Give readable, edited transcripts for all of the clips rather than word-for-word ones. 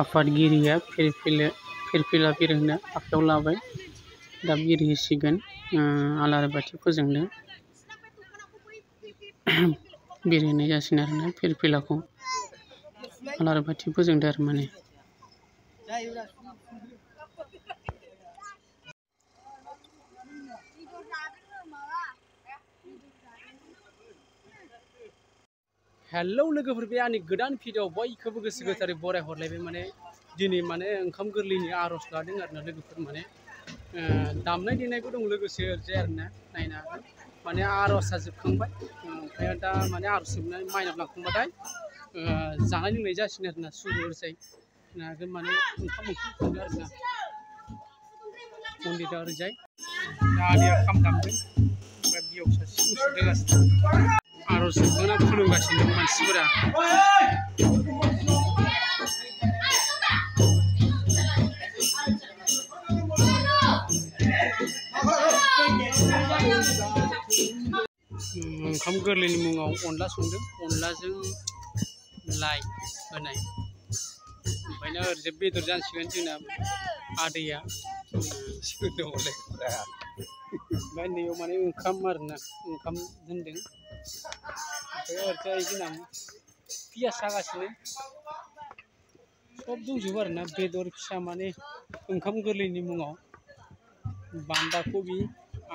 आफादगिरिया फिरफिला बिरहोनो आखायाव लाबाय। दा बिरहोसिगोन आलारि बाथि फोजोंनो बिरहोनाय जासिगोन आरोना फिरफिलाखौ आलारि बाथि फोजोंदो आरो माने। हेलौ लोगोफोर, बे आंनि गोदान भिडिअ बयखौबो गोसो गोथारै बराय हरलायबाय। माने दिनै माने ओंखाम गोरलैनि आर'ज लादों आरोना लोगोफोर। माने दामनाय देनायबो दं लोगोसे ओरैजाय आरोना नायनो हागोन। माने आर'जआ जोबखांबाय, ओमफ्राय दा माने आर'ज जोबनानै माइनाव लांखांबाथाय जानाय लोंनाय जासिगोन आरोना सुरु ओरैजाय नागोन। माने ओंखाम ओंख्रि संदों आरोना पन्डितआ ओरैजाय। दा आदैया खाम दामदों, ओमफ्राय बियाव सासे सिफुं सुदों। आर'ज जोबखांना खुलुमगासिनो दं मानसिफोरा। ओंखाम गोरलैनि मुङाव अनला संदों, अनलाजों लाइ होनाय। ओमफ्रायनो ओरैजाय बेदर जानसिगोन जोंना आदैया। ओमफ्राय नैयाव माने ओंखाम आरोना, ओंखाम दोनदों। ओमफ्राय ओरैजाय जोंना पियास जागासिनो, सब दंजोबो आरोना बेदर फिसा। माने ओंखाम गोरलैनि मुङाव बान्दा कबि,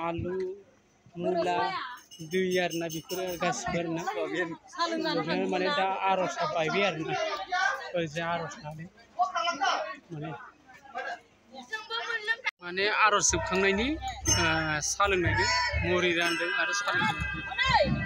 आलु, मुला, दै आरोना बेफोरो गासिबो आरोना। माने दा आर'जआ बायबाय आरोना, ओरैजाय आर'ज लादों। माने आर'ज जोबखांनायनि साहा लोंनायदों, मुरि रानदों आरो साहा लोंदों।